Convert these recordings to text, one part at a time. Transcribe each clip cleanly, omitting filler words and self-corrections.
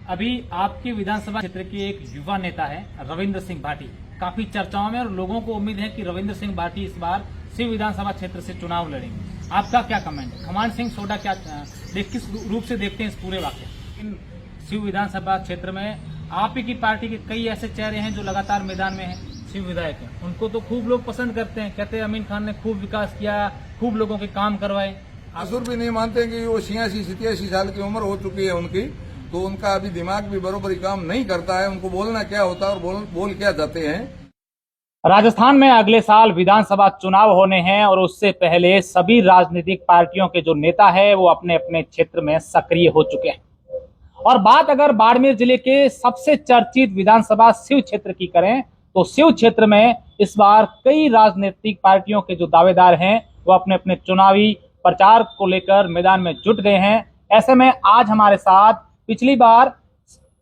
अभी आपके विधानसभा क्षेत्र के एक युवा नेता है रविंद्र सिंह भाटी, काफी चर्चाओं में और लोगों को उम्मीद है कि रविंद्र सिंह भाटी इस बार शिव विधानसभा क्षेत्र से चुनाव लड़ेंगे। आपका क्या कमेंट है? खमाण सिंह सोडा क्या किस रूप से देखते हैं इस पूरे वाक्य? इन शिव विधानसभा क्षेत्र में आप ही की पार्टी के कई ऐसे चेहरे हैं जो लगातार मैदान में हैं, शिव विधायक हैं, उनको तो खूब लोग पसंद करते हैं, कहते हैं अमीन खान ने खूब विकास किया, खूब लोगों के काम करवाए। असुर भी नहीं मानते कि वो 86-87 साल की उम्र हो चुकी है उनकी, तो उनका अभी दिमाग भी बराबर काम नहीं करता है। उनको बोलना क्या होता है और बोल क्या जाते हैं। राजस्थान में अगले साल विधानसभा चुनाव होने हैं और उससे पहले सभी राजनीतिक पार्टियों के जो नेता है वो अपने अपने क्षेत्र में सक्रिय हो चुके हैं। और बात अगर बाड़मेर जिले के सबसे चर्चित विधानसभा शिव क्षेत्र की करें तो शिव क्षेत्र में इस बार कई राजनीतिक पार्टियों के जो दावेदार हैं वो अपने अपने चुनावी प्रचार को लेकर मैदान में जुट गए हैं। ऐसे में आज हमारे साथ पिछली बार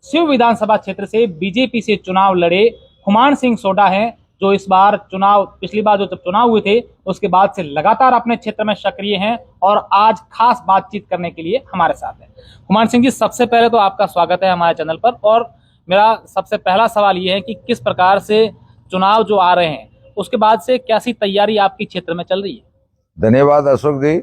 शिव विधानसभा क्षेत्र से बीजेपी से चुनाव लड़े खमाण सिंह सोडा हैं, जो इस बार पिछली बार जो चुनाव हुए थे उसके बाद से लगातार अपने क्षेत्र में सक्रिय हैं और आज खास बातचीत करने के लिए हमारे साथ हैं। खमाण सिंह जी, सबसे पहले तो आपका स्वागत है हमारे चैनल पर और मेरा सबसे पहला सवाल ये है कि किस प्रकार से चुनाव जो आ रहे हैं उसके बाद से कैसी तैयारी आपकी क्षेत्र में चल रही है? धन्यवाद अशोक जी।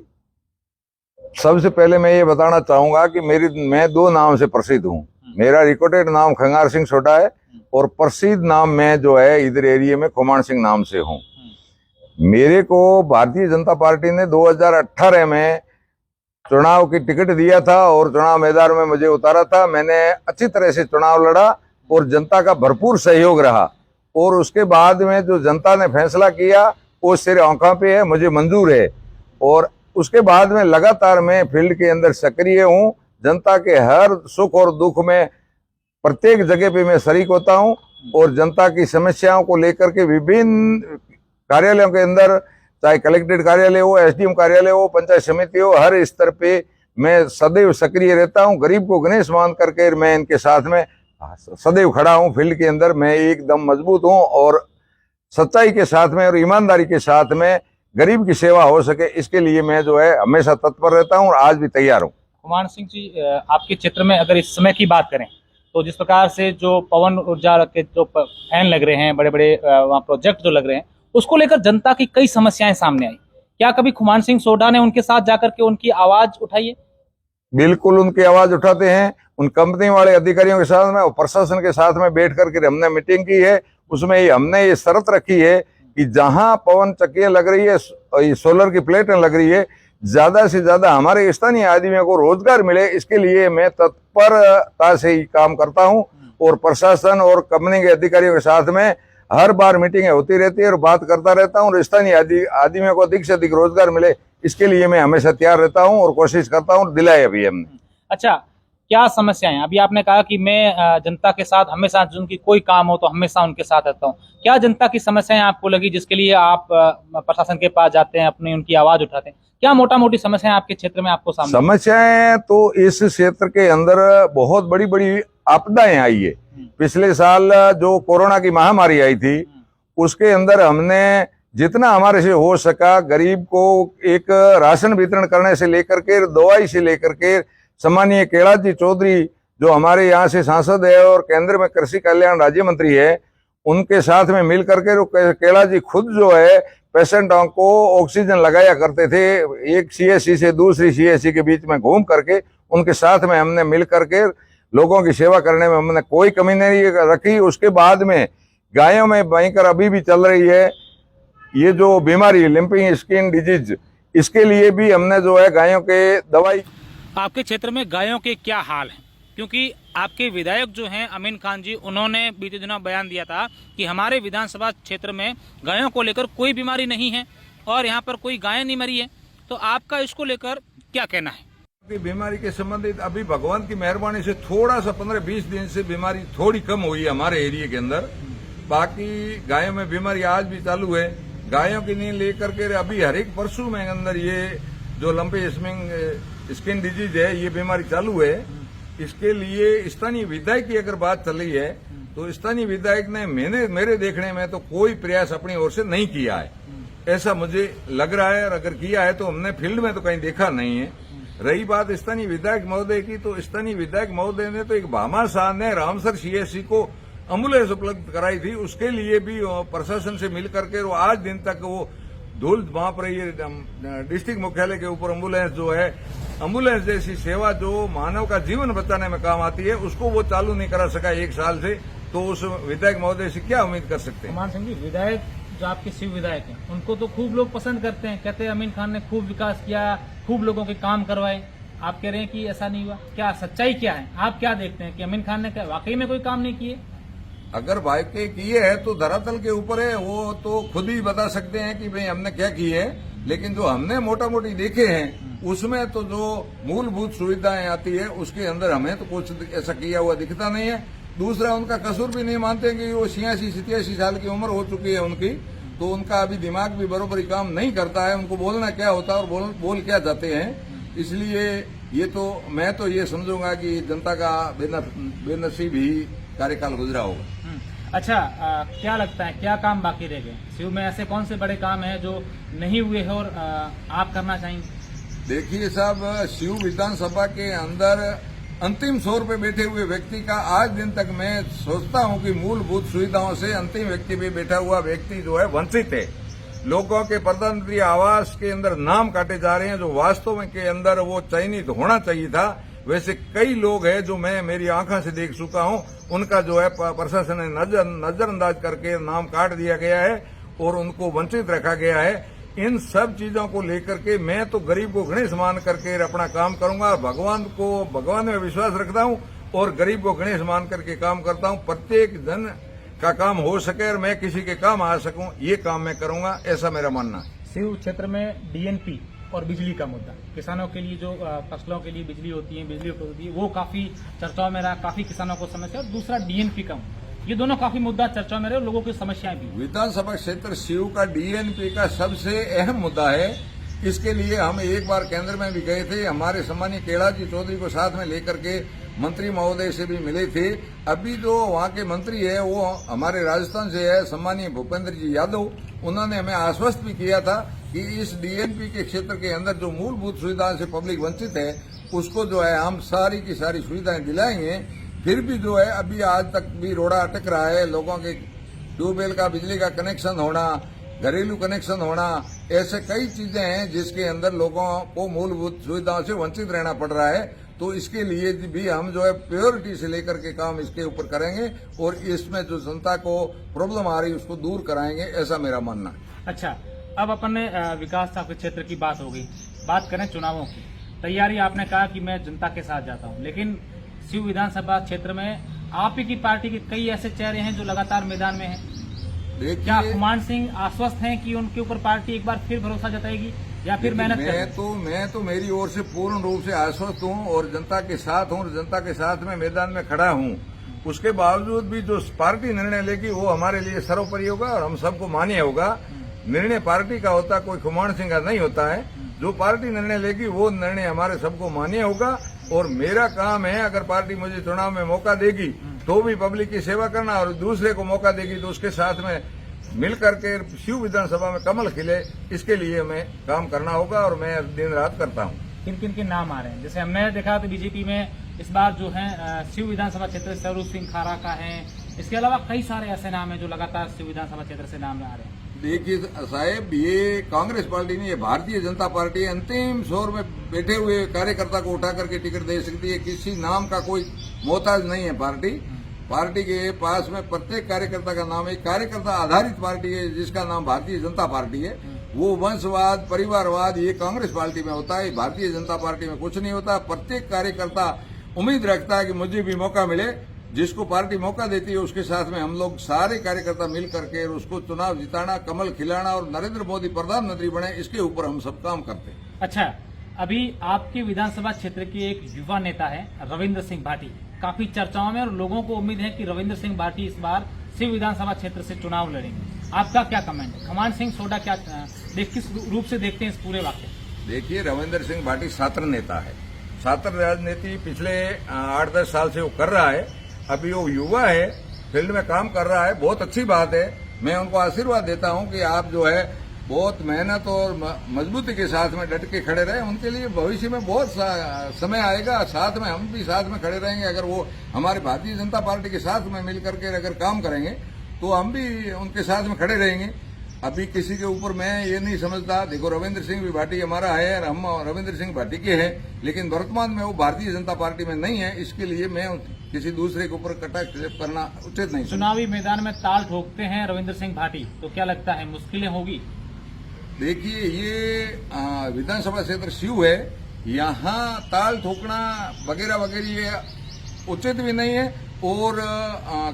सबसे पहले मैं ये बताना चाहूंगा कि मैं 2 नाम से प्रसिद्ध हूँ। मेरा रिकॉर्डेड नाम खंगार सिंह सोडा है और प्रसिद्ध नाम मैं जो है इधर एरिया में खमाण सिंह नाम से हूँ। मेरे को भारतीय जनता पार्टी ने 2018 में चुनाव की टिकट दिया था और चुनाव मैदान में मुझे उतारा था। मैंने अच्छी तरह से चुनाव लड़ा और जनता का भरपूर सहयोग रहा और उसके बाद में जो जनता ने फैसला किया वो सिर आंखों पे है, मुझे मंजूर है। और उसके बाद में लगातार मैं फील्ड के अंदर सक्रिय हूँ। जनता के हर सुख और दुख में प्रत्येक जगह पे मैं शरीक होता हूँ और जनता की समस्याओं को लेकर के विभिन्न कार्यालयों के अंदर, चाहे कलेक्ट्रेट कार्यालय हो, एसडीएम कार्यालय हो, पंचायत समिति हो, हर स्तर पे मैं सदैव सक्रिय रहता हूँ। गरीब को गणेश मान करके मैं इनके साथ में सदैव खड़ा हूँ। फील्ड के अंदर मैं एकदम मजबूत हूँ और सच्चाई के साथ में और ईमानदारी के साथ में गरीब की सेवा हो सके, इसके लिए मैं जो है हमेशा तत्पर रहता हूँ और आज भी तैयार हूँ। खमाण सिंह जी, आपके क्षेत्र में अगर इस समय की बात करें तो जिस प्रकार से जो पवन ऊर्जा के जो फैन लग रहे हैं, बड़े बड़े वहाँ प्रोजेक्ट जो लग रहे हैं, उसको लेकर जनता की कई समस्याएं सामने आई। क्या कभी खमाण सिंह सोडा ने उनके साथ जाकर के उनकी आवाज उठाई है? बिल्कुल उनकी आवाज उठाते हैं। उन कंपनी वाले अधिकारियों के साथ में और प्रशासन के साथ में बैठ करके हमने मीटिंग की है। उसमें हमने ये शर्त रखी है कि जहां पवन चक्कियां लग रही है, सोलर की प्लेटें लग रही है, ज्यादा से ज्यादा हमारे स्थानीय आदमियों को रोजगार मिले, इसके लिए मैं तत्परता से ही काम करता हूं। और प्रशासन और कंपनी के अधिकारियों के साथ में हर बार मीटिंगें होती रहती है और बात करता रहता हूं और स्थानीय आदमियों को अधिक से अधिक रोजगार मिले, इसके लिए मैं हमेशा तैयार रहता हूं और कोशिश करता हूं। दिलाए अभी हमने। अच्छा, क्या समस्याएं? अभी आपने कहा कि मैं जनता के साथ हमेशा, जिनकी कोई काम हो तो हमेशा उनके साथ रहता हूं। क्या जनता की समस्याएं आपको लगी जिसके लिए आप प्रशासन के पास जाते हैं, अपनी उनकी आवाज उठाते हैं? क्या मोटा मोटी समस्याएं आपके क्षेत्र में आपको सामने? समस्याएं तो इस क्षेत्र के अंदर बहुत बड़ी बड़ी आपदाएं आई है। पिछले साल जो कोरोना की महामारी आई थी उसके अंदर हमने जितना हमारे से हो सका गरीब को एक राशन वितरण करने से लेकर के, दवाई से लेकर के, सम्मानीय कैलाश चौधरी जो हमारे यहाँ से सांसद है और केंद्र में कृषि कल्याण राज्य मंत्री है, उनके साथ में मिल करके कैलाश जी खुद जो है पेशेंटों को ऑक्सीजन लगाया करते थे। एक सीएससी से दूसरी सीएससी के बीच में घूम करके उनके साथ में हमने मिल करके लोगों की सेवा करने में हमने कोई कमी नहीं रखी। उसके बाद में गायों में भयंकर अभी भी चल रही है ये जो बीमारी लिम्पिंग स्किन डिजीज, इसके लिए भी हमने जो है गायों के दवाई। आपके क्षेत्र में गायों के क्या हाल हैं? क्योंकि आपके विधायक जो हैं अमीन खान जी, उन्होंने बीते दिनों बयान दिया था कि हमारे विधानसभा क्षेत्र में गायों को लेकर कोई बीमारी नहीं है और यहाँ पर कोई गाय नहीं मरी है, तो आपका इसको लेकर क्या कहना है? बीमारी के संबंधित अभी भगवान की मेहरबानी से थोड़ा सा 15-20 दिन से बीमारी थोड़ी कम हुई है हमारे एरिया के अंदर। बाकी गायों में बीमारी आज भी चालू है। गायों की नहीं लेकर के अभी हर एक पशु में अंदर ये जो लंपी स्किन डिजीज है ये बीमारी चालू है। इसके लिए स्थानीय विधायक की अगर बात चल रही है तो स्थानीय विधायक ने मेरे देखने में तो कोई प्रयास अपनी ओर से नहीं किया है, ऐसा मुझे लग रहा है। और अगर किया है तो हमने फील्ड में तो कहीं देखा नहीं है। रही बात स्थानीय विधायक महोदय की, तो स्थानीय विधायक महोदय ने तो एक भामाशाह ने रामसर सीएससी को एम्बुलेंस उपलब्ध कराई थी, उसके लिए भी प्रशासन से मिल करके वो आज दिन तक वो धूल भांप रही है। डिस्ट्रिक्ट मुख्यालय के ऊपर एम्बुलेंस जो है, एम्बुलेंस जैसी सेवा जो मानव का जीवन बचाने में काम आती है, उसको वो चालू नहीं करा सका 1 साल से, तो उस विधायक महोदय से क्या उम्मीद कर सकते हैं। कुमार सिंह जी, विधायक जो आपके शिव विधायक हैं, उनको तो खूब लोग पसंद करते हैं, कहते हैं अमीन खान ने खूब विकास किया, खूब लोगों के काम करवाए। आप कह रहे हैं कि ऐसा नहीं हुआ, क्या सच्चाई क्या है? आप क्या देखते हैं कि अमीन खान ने वाकई में कोई काम नहीं किए? अगर वाकई किए हैं तो धरातल के ऊपर है, वो तो खुद ही बता सकते हैं कि भाई हमने क्या किए है। लेकिन जो हमने मोटा मोटी देखे हैं उसमें तो जो मूलभूत सुविधाएं आती है उसके अंदर हमें तो कुछ ऐसा किया हुआ दिखता नहीं है। दूसरा, उनका कसूर भी नहीं मानते कि वो 86-87 साल की उम्र हो चुकी है उनकी, तो उनका अभी दिमाग भी बराबर काम नहीं करता है, उनको बोलना क्या होता है और बोल क्या जाते हैं। इसलिए ये तो मैं तो ये समझूंगा कि जनता का बेनसीब ही कार्यकाल गुजरा होगा। अच्छा, क्या लगता है क्या काम बाकी रह गए शिव में? ऐसे कौन से बड़े काम हैं जो नहीं हुए हैं और आप करना चाहेंगे? देखिए साहब, शिव विधानसभा के अंदर अंतिम छोर पे बैठे हुए व्यक्ति का आज दिन तक मैं सोचता हूं कि मूलभूत सुविधाओं से अंतिम व्यक्ति पे बैठा हुआ व्यक्ति जो है वंचित है। लोगों के प्रधानमंत्री आवास के अंदर नाम काटे जा रहे हैं जो वास्तव में के अंदर वो चयनित होना चाहिए था। वैसे कई लोग हैं जो मैं मेरी आंखों से देख चुका हूं, उनका जो है प्रशासन ने नजरअंदाज करके नाम काट दिया गया है और उनको वंचित रखा गया है। इन सब चीजों को लेकर के मैं तो गरीब को गणेश मान करके अपना काम करूंगा। भगवान में विश्वास रखता हूं और गरीब को गणेश मान करके काम करता हूं। प्रत्येक जन का काम हो सके और मैं किसी के काम आ सकूं, ये काम मैं करूंगा, ऐसा मेरा मानना है। शिव क्षेत्र में डीएनपी और बिजली का मुद्दा, किसानों के लिए जो फसलों के लिए बिजली होती है वो काफी चर्चाओं में रहा, काफी किसानों को समस्या। और दूसरा डीएनपी का, ये दोनों काफी मुद्दा चर्चा में रहे, लोगों की समस्याएं भी। विधानसभा क्षेत्र शिव का डीएनपी का सबसे अहम मुद्दा है। इसके लिए हम एक बार केंद्र में भी गए थे, हमारे सम्मानीय कैलाश जी चौधरी को साथ में लेकर के मंत्री महोदय से भी मिले थे। अभी जो वहाँ के मंत्री है वो हमारे राजस्थान से है, सम्मानीय भूपेंद्र जी यादव। उन्होंने हमें आश्वस्त भी किया था कि इस डीएनपी के क्षेत्र के अंदर जो मूलभूत सुविधाओं से पब्लिक वंचित है उसको जो है हम सारी की सारी सुविधाएं दिलाएंगे। फिर भी जो है अभी आज तक भी रोड़ा अटक रहा है। लोगों के ट्यूबवेल का बिजली का कनेक्शन होना, घरेलू कनेक्शन होना, ऐसे कई चीजें हैं जिसके अंदर लोगों को मूलभूत सुविधाओं से वंचित रहना पड़ रहा है। तो इसके लिए भी हम जो है प्योरिटी से लेकर के काम इसके ऊपर करेंगे और इसमें जो जनता को प्रॉब्लम आ रही है उसको दूर कराएंगे, ऐसा मेरा मानना है। अच्छा, अब अपन ने विकास आपके क्षेत्र की बात हो गई, बात करें चुनावों की तैयारी। आपने कहा कि मैं जनता के साथ जाता हूं, लेकिन शिव विधानसभा क्षेत्र में आप ही की पार्टी के कई ऐसे चेहरे हैं जो लगातार मैदान में हैं। क्या कुमार सिंह आश्वस्त हैं कि उनके ऊपर पार्टी एक बार फिर भरोसा जताएगी या फिर मेहनत करेगी? मैं तो मेरी ओर से पूर्ण रूप से आश्वस्त हूं और जनता के साथ हूं और जनता के साथ में मैदान में खड़ा हूं। उसके बावजूद भी जो पार्टी निर्णय लेगी वो हमारे लिए सर्वोपरि होगा और हम सबको मान्य होगा। निर्णय पार्टी का होता, कोई कुमार सिंह का नहीं होता है। जो पार्टी निर्णय लेगी वो निर्णय हमारे सबको मान्य होगा और मेरा काम है, अगर पार्टी मुझे चुनाव में मौका देगी तो भी पब्लिक की सेवा करना और दूसरे को मौका देगी तो उसके साथ में मिल करके शिव विधानसभा में कमल खिले, इसके लिए मैं काम करना होगा और मैं दिन रात करता हूँ। किन किन के नाम आ रहे हैं? जैसे हमने देखा तो बीजेपी में इस बार जो है शिव विधानसभा क्षेत्र से स्वरूप सिंह खारा का है, इसके अलावा कई सारे ऐसे नाम हैं जो लगातार शिव विधानसभा क्षेत्र से नाम आ रहे हैं। देखिए साहब, ये कांग्रेस पार्टी नहीं, ये भारतीय जनता पार्टी अंतिम छोर में बैठे हुए कार्यकर्ता को उठा करके टिकट दे सकती है। किसी नाम का कोई मोहताज नहीं है पार्टी के पास में प्रत्येक कार्यकर्ता का नाम, एक कार्यकर्ता आधारित पार्टी है जिसका नाम भारतीय जनता पार्टी है। वो वंशवाद, परिवारवाद ये कांग्रेस पार्टी में होता है, भारतीय जनता पार्टी में कुछ नहीं होता। प्रत्येक कार्यकर्ता उम्मीद रखता है कि मुझे भी मौका मिले, जिसको पार्टी मौका देती है उसके साथ में हम लोग सारे कार्यकर्ता मिल करके उसको चुनाव जिताना, कमल खिलाना और नरेंद्र मोदी प्रधानमंत्री बने, इसके ऊपर हम सब काम करते हैं। अच्छा, अभी आपके विधानसभा क्षेत्र के एक युवा नेता है रविंद्र सिंह भाटी, काफी चर्चाओं में और लोगों को उम्मीद है कि रविंद्र सिंह भाटी इस बार शिव विधानसभा क्षेत्र से चुनाव लड़ेंगे। आपका क्या कमेंट है? कुमार सिंह सोडा क्या किस रूप से देखते हैं इस पूरे वाक्य? देखिए, रविंद्र सिंह भाटी छात्र नेता है, छात्र राजनीति पिछले 8-10 साल से वो कर रहा है। अभी वो युवा है, फील्ड में काम कर रहा है, बहुत अच्छी बात है। मैं उनको आशीर्वाद देता हूं कि आप जो है बहुत मेहनत और मजबूती के साथ में डट के खड़े रहे। उनके लिए भविष्य में बहुत समय आएगा, साथ में हम भी साथ में खड़े रहेंगे। अगर वो हमारी भारतीय जनता पार्टी के साथ में मिलकर के अगर काम करेंगे तो हम भी उनके साथ में खड़े रहेंगे। अभी किसी के ऊपर मैं ये नहीं समझता। देखो, रविंद्र सिंह भी भाटी हमारा है और हम रविंद्र सिंह भाटी के हैं, लेकिन वर्तमान में वो भारतीय जनता पार्टी में नहीं है। इसके लिए मैं किसी दूसरे के ऊपर कटाक्ष करना उचित नहीं। चुनावी मैदान में ताल ठोकते हैं रविंद्र सिंह भाटी, तो क्या लगता है मुश्किलें होगी? देखिए, ये विधानसभा क्षेत्र स्यू है, यहाँ ताल ठोकना वगैरह वगैरह ये उचित भी नहीं है और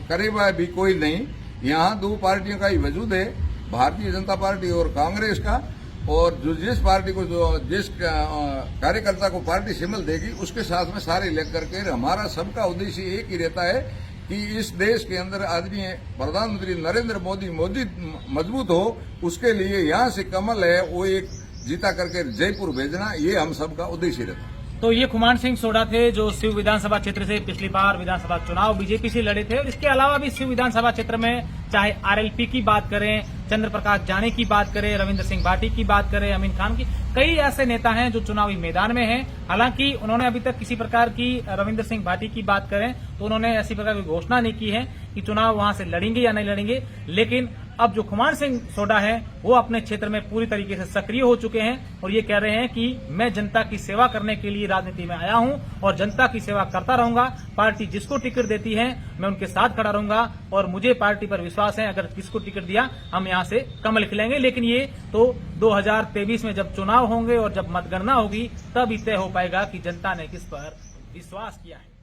करेगा भी कोई नहीं। यहाँ दो पार्टियों का ही वजूद है, भारतीय जनता पार्टी और कांग्रेस का। और जो जिस पार्टी को जिस कार्यकर्ता को पार्टी सिंबल देगी उसके साथ में सारे लग करके हमारा सबका उद्देश्य एक ही रहता है कि इस देश के अंदर आदरणीय प्रधानमंत्री नरेंद्र मोदी मजबूत हो। उसके लिए यहाँ से कमल है वो एक जीता करके जयपुर भेजना, ये हम सबका उद्देश्य रहता है। तो ये खुमान सिंह सोडा थे जो शिव विधानसभा क्षेत्र से पिछली बार विधानसभा चुनाव बीजेपी से लड़े थे। और इसके अलावा भी शिव विधानसभा क्षेत्र में चाहे आरएलपी की बात करें, चंद्र प्रकाश जानी की बात करें, रविंद्र सिंह भाटी की बात करें, अमीन खान की, कई ऐसे नेता हैं जो चुनावी मैदान में हैं। हालांकि उन्होंने अभी तक किसी प्रकार की, रविंद्र सिंह भाटी की बात करें तो उन्होंने ऐसी प्रकार की घोषणा नहीं की है कि चुनाव वहां से लड़ेंगे या नहीं लड़ेंगे। लेकिन अब जो खुमान सिंह सोडा है वो अपने क्षेत्र में पूरी तरीके से सक्रिय हो चुके हैं और ये कह रहे हैं कि मैं जनता की सेवा करने के लिए राजनीति में आया हूं और जनता की सेवा करता रहूंगा। पार्टी जिसको टिकट देती है मैं उनके साथ खड़ा रहूंगा और मुझे पार्टी पर विश्वास है, अगर किसको टिकट दिया हम यहां से कमल खिलेंगे। लेकिन ये तो 2023 में जब चुनाव होंगे और जब मतगणना होगी तब ही तय हो पाएगा कि जनता ने किस पर विश्वास किया है।